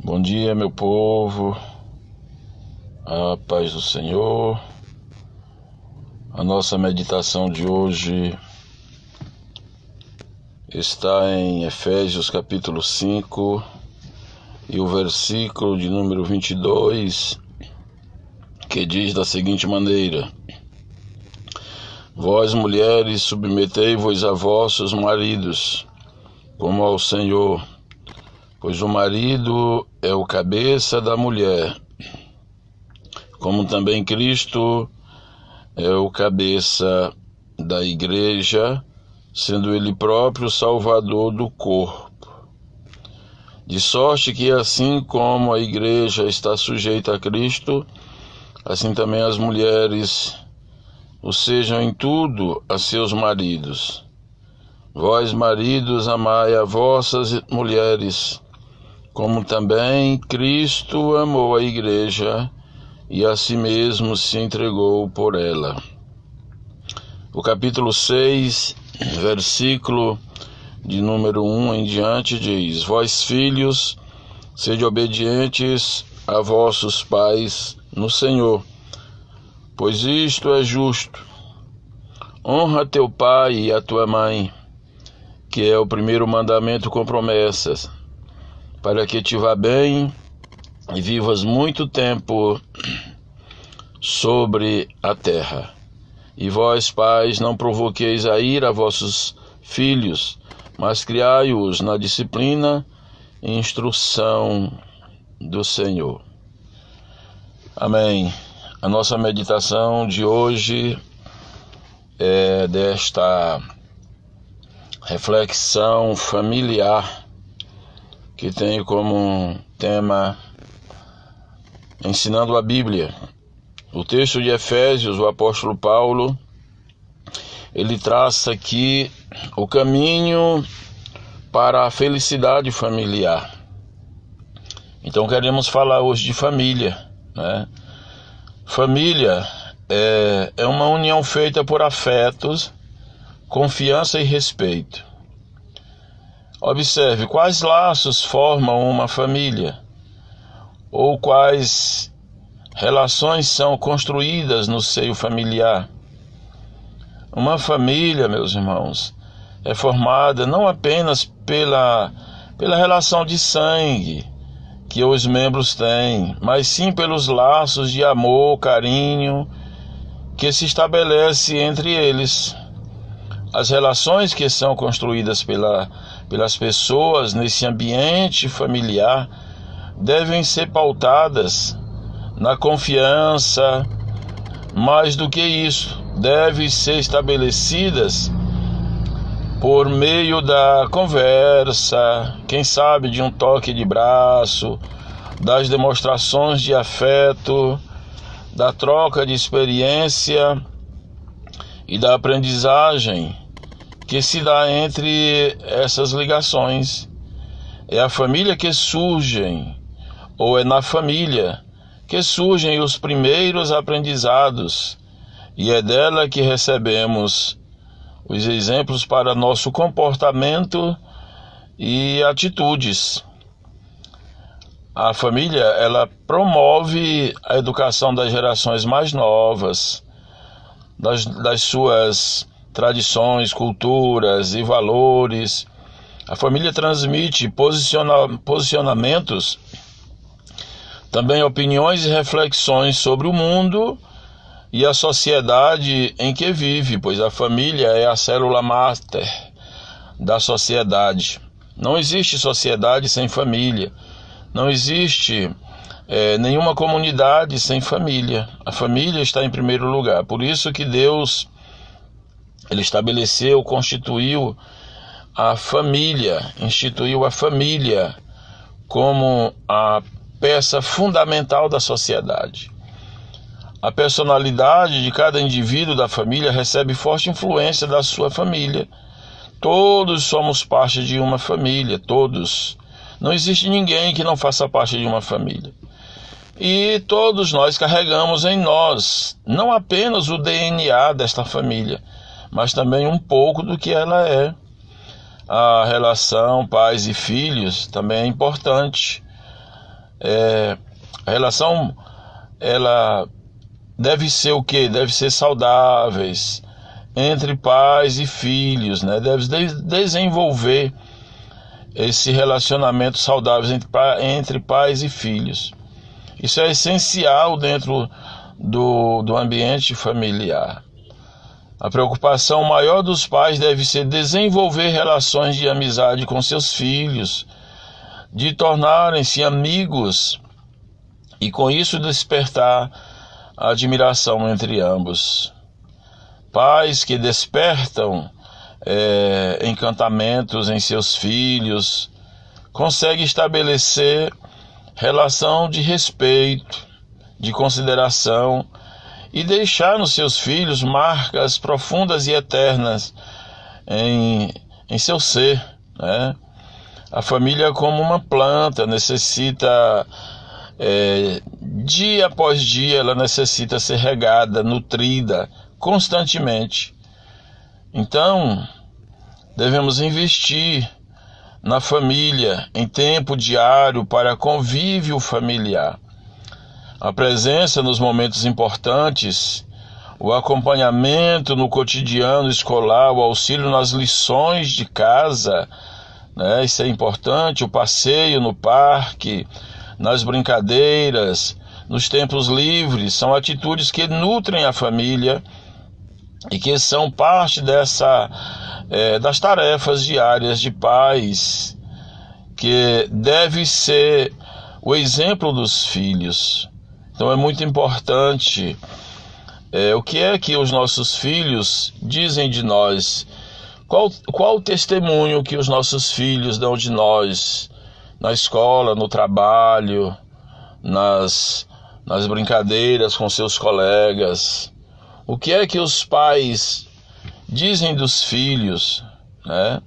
Bom dia, meu povo, a paz do Senhor. A nossa meditação de hoje está em Efésios capítulo 5 e o versículo de número 22, que diz da seguinte maneira: Vós, mulheres, submetei-vos a vossos maridos, como ao Senhor, pois o marido é o cabeça da mulher, como também Cristo é o cabeça da igreja, sendo ele próprio o salvador do corpo. De sorte que assim como a igreja está sujeita a Cristo, assim também as mulheres o sejam em tudo a seus maridos. Vós, maridos, amai a vossas mulheres, como também Cristo amou a igreja e a si mesmo se entregou por ela. O capítulo 6, versículo de número 1 em diante diz: Vós, filhos, sede obedientes a vossos pais no Senhor, pois isto é justo. Honra teu pai e a tua mãe, que é o primeiro mandamento com promessas, para que te vá bem e vivas muito tempo sobre a terra. E vós, pais, não provoqueis a ira a vossos filhos, mas criai-os na disciplina e instrução do Senhor. Amém. A nossa meditação de hoje é desta reflexão familiar, que tem como tema ensinando a Bíblia. O texto de Efésios, o apóstolo Paulo, ele traça aqui o caminho para a felicidade familiar. Então queremos falar hoje de família, né? Família é uma união feita por afetos, confiança e respeito. Observe quais laços formam uma família, ou quais relações são construídas no seio familiar. Uma família, meus irmãos, é formada não apenas pela relação de sangue que os membros têm, mas sim pelos laços de amor, carinho que se estabelece entre eles. As relações que são construídas pelas pessoas nesse ambiente familiar devem ser pautadas na confiança. Mais do que isso, devem ser estabelecidas por meio da conversa, quem sabe de um toque de braço, das demonstrações de afeto, da troca de experiência e da aprendizagem que se dá entre essas ligações. É a família que surgem, ou é na família que surgem os primeiros aprendizados, e é dela que recebemos os exemplos para nosso comportamento e atitudes. A família, ela promove a educação das gerações mais novas, das suas tradições, culturas e valores. A família transmite posicionamentos, também opiniões e reflexões sobre o mundo e a sociedade em que vive, pois a família é a célula máter da sociedade. Não existe sociedade sem família. Não existe nenhuma comunidade sem família. A família está em primeiro lugar. Por isso que Deus, ele estabeleceu, constituiu a família, instituiu a família como a peça fundamental da sociedade. A personalidade de cada indivíduo da família recebe forte influência da sua família. Todos somos parte de uma família, todos. Não existe ninguém que não faça parte de uma família. E todos nós carregamos em nós, não apenas o DNA desta família, mas também um pouco do que ela é. A relação pais e filhos também é importante. A relação, ela deve ser o quê? Deve ser saudáveis entre pais e filhos, né? Deve desenvolver esse relacionamento saudável entre pais e filhos. Isso é essencial dentro do ambiente familiar. A preocupação maior dos pais deve ser desenvolver relações de amizade com seus filhos, de tornarem-se amigos e com isso despertar a admiração entre ambos. Pais que despertam encantamentos em seus filhos conseguem estabelecer relação de respeito, de consideração e deixar nos seus filhos marcas profundas e eternas em seu ser, né? A família, como uma planta, necessita, dia após dia, ela necessita ser regada, nutrida, constantemente. Então, devemos investir na família, em tempo diário para convívio familiar. A presença nos momentos importantes, o acompanhamento no cotidiano escolar, o auxílio nas lições de casa, né? Isso é importante, o passeio no parque, nas brincadeiras, nos tempos livres, são atitudes que nutrem a família e que são parte das tarefas diárias de pais, que deve ser o exemplo dos filhos. Então é muito importante o que é que os nossos filhos dizem de nós, qual o testemunho que os nossos filhos dão de nós, na escola, no trabalho, nas brincadeiras com seus colegas. O que é que os pais dizem dos filhos, né?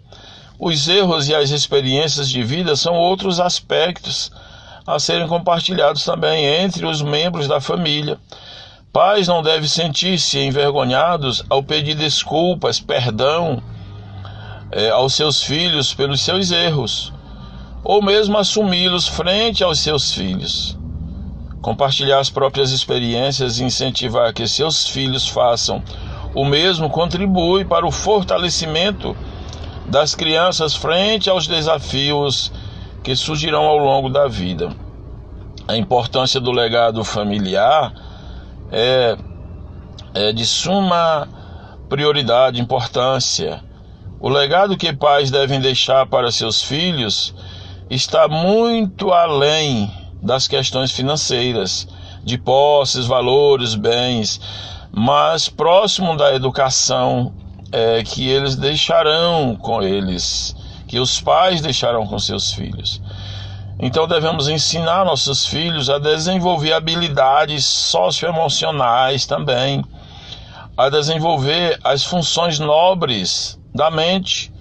Os erros e as experiências de vida são outros aspectos a serem compartilhados também entre os membros da família. Pais não devem sentir-se envergonhados ao pedir desculpas, perdão aos seus filhos pelos seus erros, ou mesmo assumi-los frente aos seus filhos. Compartilhar as próprias experiências e incentivar que seus filhos façam o mesmo contribui para o fortalecimento das crianças frente aos desafios que surgirão ao longo da vida. A importância do legado familiar é de suma prioridade, importância. O legado que pais devem deixar para seus filhos está muito além das questões financeiras, de posses, valores, bens, mas próximo da educação que eles deixarão com eles, que os pais deixarão com seus filhos. Então devemos ensinar nossos filhos a desenvolver habilidades socioemocionais também, a desenvolver as funções nobres da mente,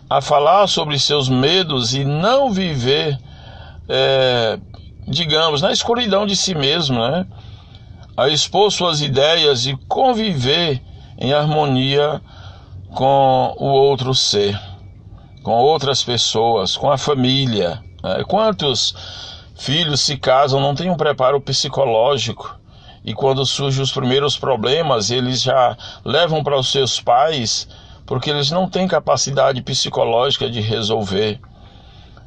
a falar sobre seus medos e não viver, digamos, na escuridão de si mesmo, né? A expor suas ideias e conviver em harmonia com o outro ser, com outras pessoas, com a família. Quantos filhos se casam, não têm um preparo psicológico e quando surgem os primeiros problemas, eles já levam para os seus pais porque eles não têm capacidade psicológica de resolver.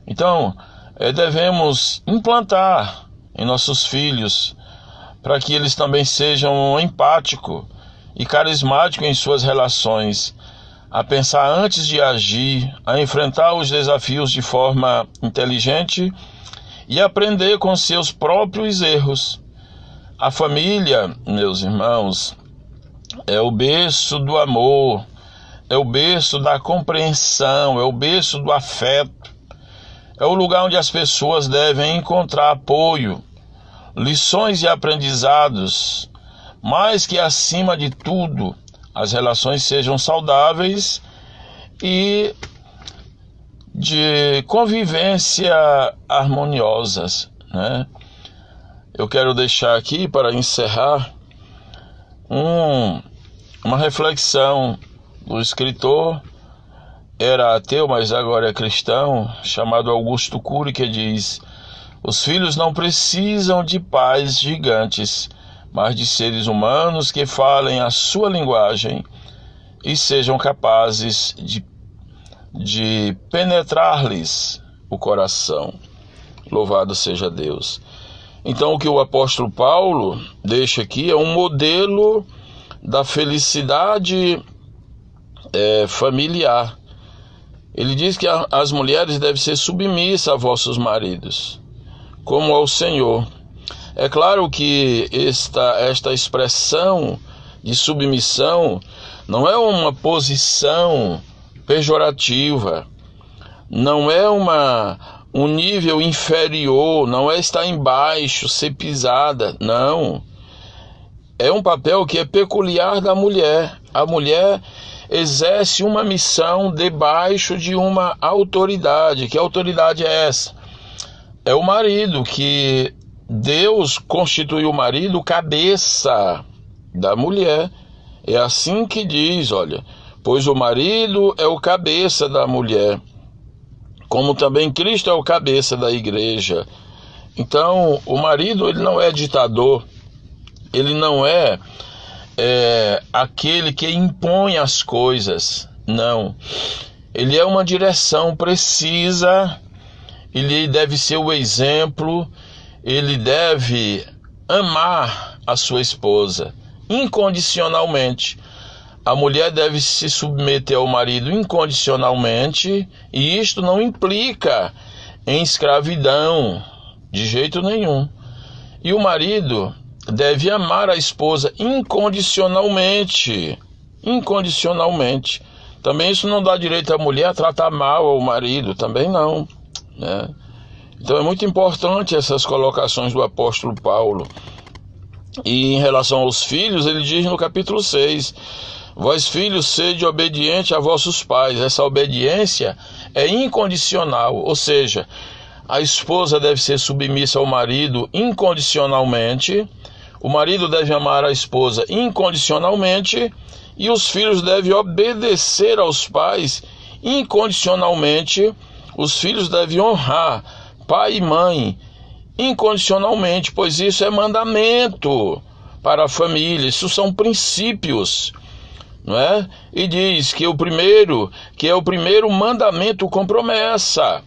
Então, devemos implantar em nossos filhos para que eles também sejam empáticos e carismáticos em suas relações, a pensar antes de agir, a enfrentar os desafios de forma inteligente e aprender com seus próprios erros. A família, meus irmãos, é o berço do amor, é o berço da compreensão, é o berço do afeto, é o lugar onde as pessoas devem encontrar apoio, lições e aprendizados, mas que acima de tudo as relações sejam saudáveis e de convivência harmoniosas, né? Eu quero deixar aqui para encerrar uma reflexão do escritor, era ateu, mas agora é cristão, chamado Augusto Cury, que diz: Os filhos não precisam de pais gigantes, mas de seres humanos que falem a sua linguagem e sejam capazes de penetrar-lhes o coração. Louvado seja Deus. Então, o que o apóstolo Paulo deixa aqui é um modelo da felicidade familiar. Ele diz que as mulheres devem ser submissas a vossos maridos, como ao Senhor. É claro que esta expressão de submissão não é uma posição pejorativa, não é um nível inferior, não é estar embaixo, ser pisada, não. É um papel que é peculiar da mulher. A mulher exerce uma missão debaixo de uma autoridade. Que autoridade é essa? É o marido, que Deus constituiu o marido cabeça da mulher. É assim que diz, olha, pois o marido é o cabeça da mulher, como também Cristo é o cabeça da igreja. Então, o marido, ele não é ditador, ele não é aquele que impõe as coisas, não. Ele é uma direção precisa, ele deve ser o exemplo, ele deve amar a sua esposa incondicionalmente. A mulher deve se submeter ao marido incondicionalmente, e isto não implica em escravidão, de jeito nenhum. E o marido deve amar a esposa incondicionalmente. Incondicionalmente. Também isso não dá direito à mulher a tratar mal ao marido, também não, né? Então é muito importante essas colocações do apóstolo Paulo. E em relação aos filhos, ele diz no capítulo 6, vós filhos, sede obediente a vossos pais. Essa obediência é incondicional, ou seja, a esposa deve ser submissa ao marido incondicionalmente, o marido deve amar a esposa incondicionalmente, e os filhos devem obedecer aos pais incondicionalmente. Os filhos devem honrar pai e mãe incondicionalmente, pois isso é mandamento para a família, isso são princípios, não é? E diz que é o primeiro mandamento com promessa,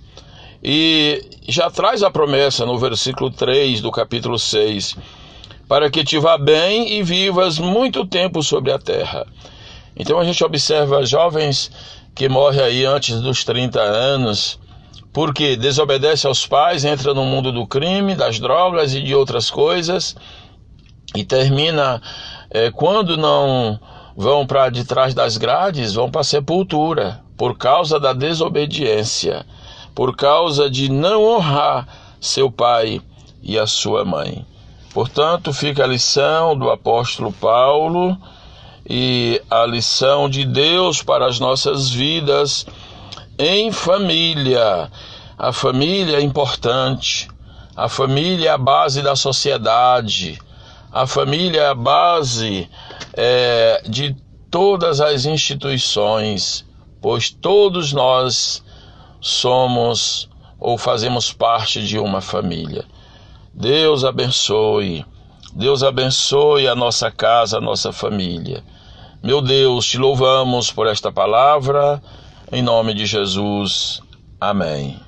e já traz a promessa no versículo 3 do capítulo 6, para que te vá bem e vivas muito tempo sobre a terra. Então a gente observa jovens que morrem aí antes dos 30 anos, porque desobedece aos pais, entra no mundo do crime, das drogas e de outras coisas, e termina, quando não vão para de trás das grades, vão para a sepultura, por causa da desobediência, por causa de não honrar seu pai e a sua mãe. Portanto, fica a lição do apóstolo Paulo e a lição de Deus para as nossas vidas em família. A família é importante, a família é a base da sociedade, a família é a base de todas as instituições, pois todos nós somos ou fazemos parte de uma família. Deus abençoe a nossa casa, a nossa família. Meu Deus, te louvamos por esta palavra, em nome de Jesus. Amém.